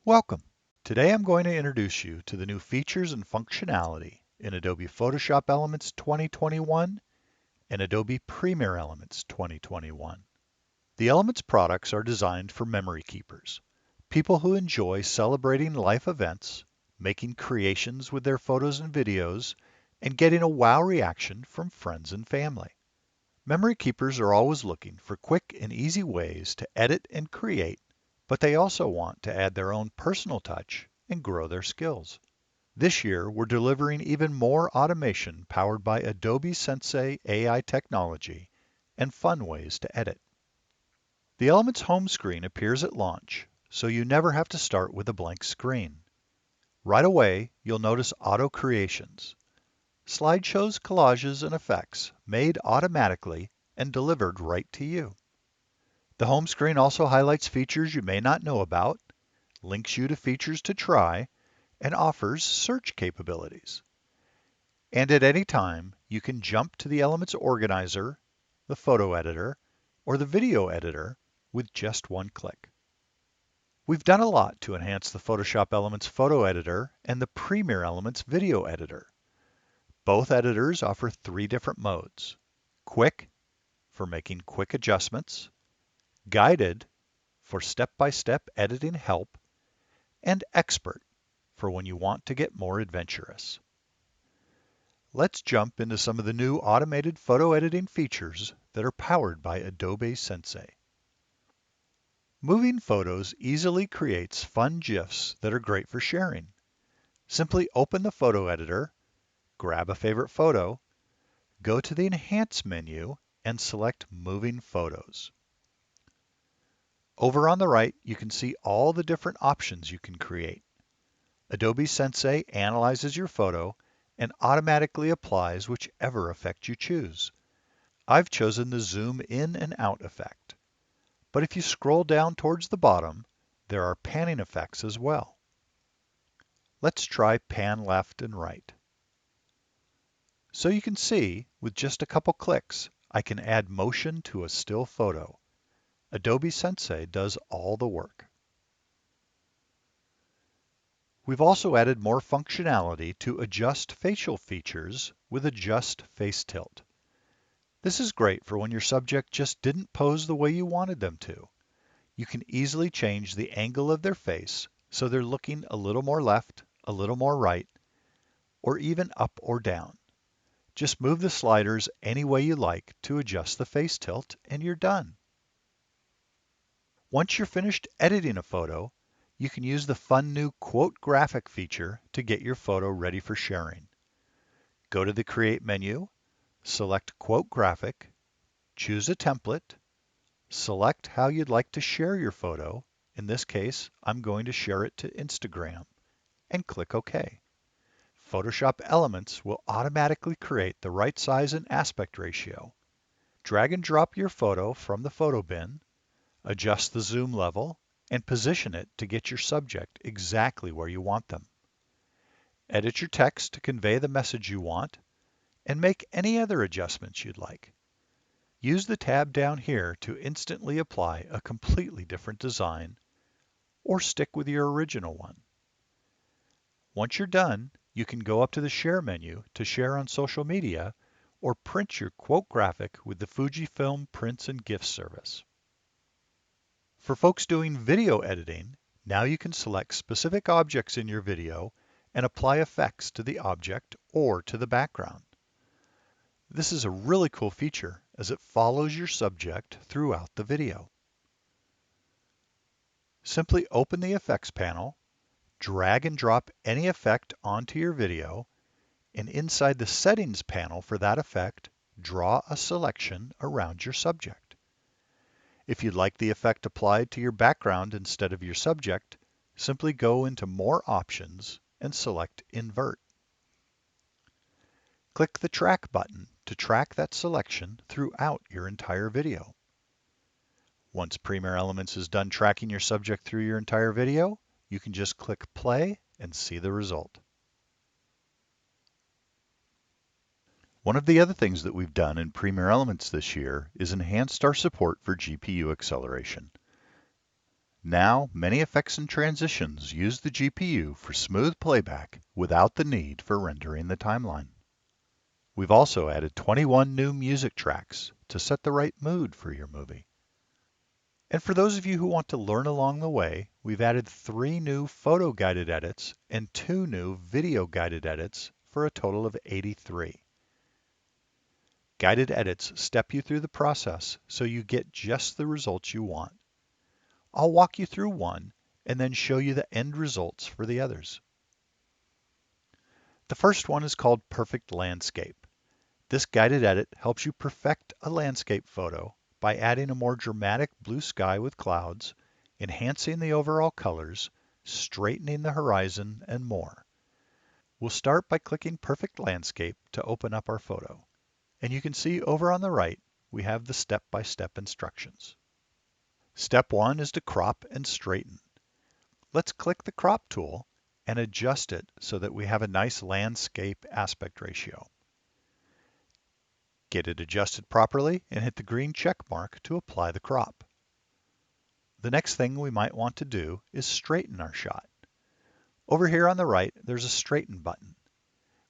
Welcome. Today I'm going to introduce you to the new features and functionality in Adobe Photoshop Elements 2021 and Adobe Premiere Elements 2021. The Elements products are designed for memory keepers, people who enjoy celebrating life events, making creations with their photos and videos, and getting a wow reaction from friends and family. Memory keepers are always looking for quick and easy ways to edit and create, but they also want to add their own personal touch and grow their skills. This year, we're delivering even more automation powered by Adobe Sensei AI technology and fun ways to edit. The Elements home screen appears at launch, so you never have to start with a blank screen. Right away, you'll notice auto creations, slideshows, collages, and effects made automatically and delivered right to you. The home screen also highlights features you may not know about, links you to features to try, and offers search capabilities. And at any time, you can jump to the Elements Organizer, the Photo Editor, or the Video Editor with just one click. We've done a lot to enhance the Photoshop Elements Photo Editor and the Premiere Elements Video Editor. Both editors offer 3 different modes: Quick, for making quick adjustments; Guided, for step-by-step editing help; and Expert, for when you want to get more adventurous. Let's jump into some of the new automated photo editing features that are powered by Adobe Sensei. Moving photos easily creates fun GIFs that are great for sharing. Simply open the photo editor, grab a favorite photo, go to the Enhance menu, and select Moving Photos. Over on the right, you can see all the different options you can create. Adobe Sensei analyzes your photo and automatically applies whichever effect you choose. I've chosen the Zoom In and Out effect, but if you scroll down towards the bottom, there are panning effects as well. Let's try Pan Left and Right. So you can see, with just a couple clicks, I can add motion to a still photo. Adobe Sensei does all the work. We've also added more functionality to adjust facial features with Adjust Face Tilt. This is great for when your subject just didn't pose the way you wanted them to. You can easily change the angle of their face so they're looking a little more left, a little more right, or even up or down. Just move the sliders any way you like to adjust the face tilt and you're done. Once you're finished editing a photo, you can use the fun new Quote Graphic feature to get your photo ready for sharing. Go to the Create menu, select Quote Graphic, choose a template, select how you'd like to share your photo. In this case, I'm going to share it to Instagram, and click OK. Photoshop Elements will automatically create the right size and aspect ratio. Drag and drop your photo from the photo bin, adjust the zoom level, and position it to get your subject exactly where you want them. Edit your text to convey the message you want, and make any other adjustments you'd like. Use the tab down here to instantly apply a completely different design, or stick with your original one. Once you're done, you can go up to the Share menu to share on social media, or print your quote graphic with the Fujifilm Prints and Gifts service. For folks doing video editing, now you can select specific objects in your video and apply effects to the object or to the background. This is a really cool feature as it follows your subject throughout the video. Simply open the Effects panel, drag and drop any effect onto your video, and inside the Settings panel for that effect, draw a selection around your subject. If you'd like the effect applied to your background instead of your subject, simply go into More Options and select Invert. Click the Track button to track that selection throughout your entire video. Once Premiere Elements is done tracking your subject through your entire video, you can just click play and see the result. One of the other things that we've done in Premiere Elements this year is enhanced our support for GPU acceleration. Now, many effects and transitions use the GPU for smooth playback without the need for rendering the timeline. We've also added 21 new music tracks to set the right mood for your movie. And for those of you who want to learn along the way, we've added 3 new photo guided edits and 2 new video guided edits for a total of 83. Guided edits step you through the process so you get just the results you want. I'll walk you through one and then show you the end results for the others. The first one is called Perfect Landscape. This guided edit helps you perfect a landscape photo by adding a more dramatic blue sky with clouds, enhancing the overall colors, straightening the horizon, and more. We'll start by clicking Perfect Landscape to open up our photo. And you can see over on the right, we have the step-by-step instructions. Step 1 is to crop and straighten. Let's click the crop tool and adjust it so that we have a nice landscape aspect ratio. Get it adjusted properly and hit the green check mark to apply the crop. The next thing we might want to do is straighten our shot. Over here on the right, there's a straighten button.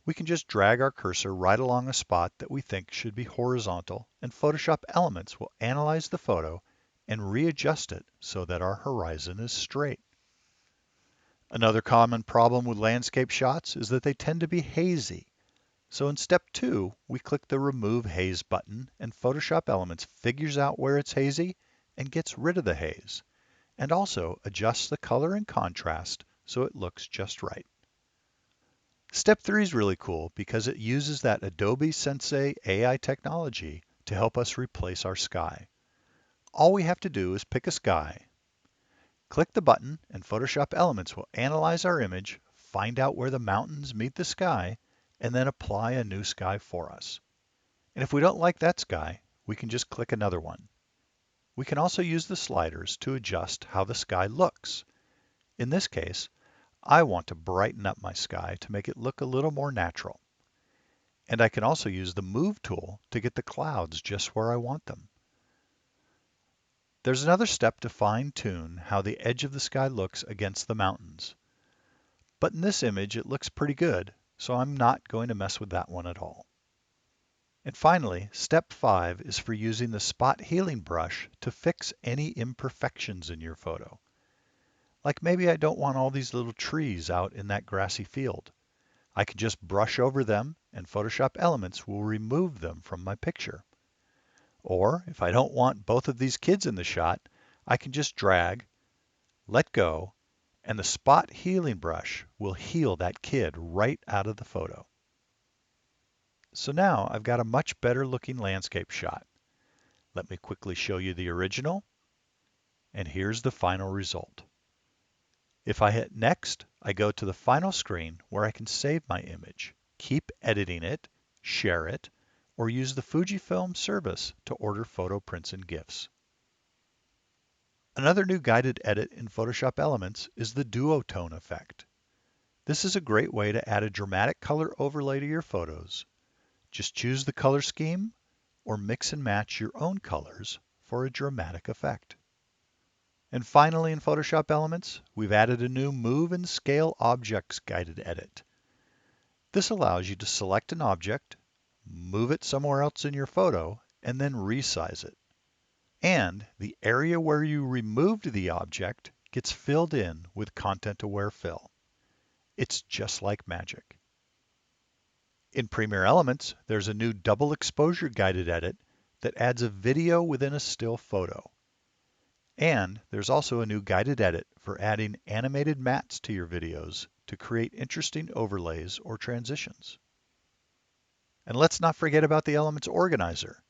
We can just drag our cursor right along a spot that we think should be horizontal, and Photoshop Elements will analyze the photo and readjust it so that our horizon is straight. Another common problem with landscape shots is that they tend to be hazy. So in step 2, we click the Remove Haze button, and Photoshop Elements figures out where it's hazy and gets rid of the haze, and also adjusts the color and contrast so it looks just right. Step 3 is really cool because it uses that Adobe Sensei AI technology to help us replace our sky. All we have to do is pick a sky, click the button, and Photoshop Elements will analyze our image, find out where the mountains meet the sky, and then apply a new sky for us. And if we don't like that sky, we can just click another one. We can also use the sliders to adjust how the sky looks. In this case, I want to brighten up my sky to make it look a little more natural. And I can also use the Move tool to get the clouds just where I want them. There's another step to fine-tune how the edge of the sky looks against the mountains. But in this image, it looks pretty good, so I'm not going to mess with that one at all. And finally, step 5 is for using the spot healing brush to fix any imperfections in your photo. Like maybe I don't want all these little trees out in that grassy field. I can just brush over them and Photoshop Elements will remove them from my picture. Or if I don't want both of these kids in the shot, I can just drag, let go, and the spot healing brush will heal that kid right out of the photo. So now I've got a much better looking landscape shot. Let me quickly show you the original, and here's the final result. If I hit Next, I go to the final screen where I can save my image, keep editing it, share it, or use the Fujifilm service to order photo prints and GIFs. Another new guided edit in Photoshop Elements is the duotone effect. This is a great way to add a dramatic color overlay to your photos. Just choose the color scheme or mix and match your own colors for a dramatic effect. And finally, in Photoshop Elements, we've added a new Move and Scale Objects guided edit. This allows you to select an object, move it somewhere else in your photo, and then resize it. And the area where you removed the object gets filled in with content-aware fill. It's just like magic. In Premiere Elements, there's a new double exposure guided edit that adds a video within a still photo. And there's also a new guided edit for adding animated mats to your videos to create interesting overlays or transitions. And let's not forget about the Elements Organizer.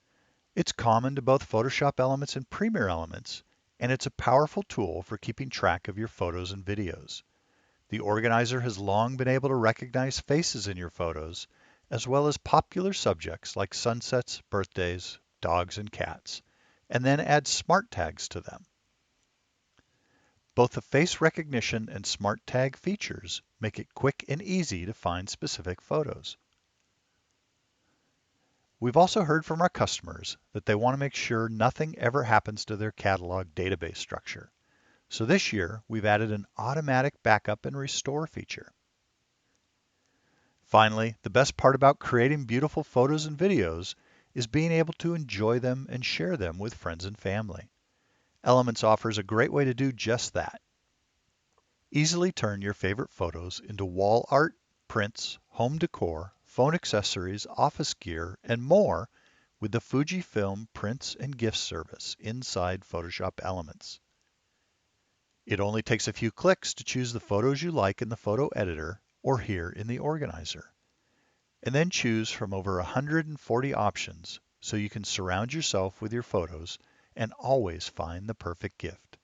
It's common to both Photoshop Elements and Premiere Elements, and it's a powerful tool for keeping track of your photos and videos. The organizer has long been able to recognize faces in your photos, as well as popular subjects like sunsets, birthdays, dogs, and cats, and then add smart tags to them. Both the face recognition and smart tag features make it quick and easy to find specific photos. We've also heard from our customers that they want to make sure nothing ever happens to their catalog database structure. So this year, we've added an automatic backup and restore feature. Finally, the best part about creating beautiful photos and videos is being able to enjoy them and share them with friends and family. Elements offers a great way to do just that. Easily turn your favorite photos into wall art, prints, home decor, phone accessories, office gear, and more with the Fujifilm Prints and Gift service inside Photoshop Elements. It only takes a few clicks to choose the photos you like in the photo editor or here in the organizer, and then choose from over 140 options so you can surround yourself with your photos and always find the perfect gift.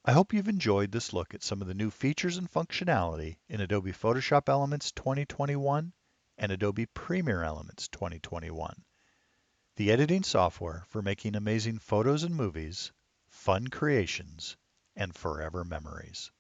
I hope you've enjoyed this look at some of the new features and functionality in Adobe Photoshop Elements 2021 and Adobe Premiere Elements 2021, the editing software for making amazing photos and movies, fun creations, and forever memories.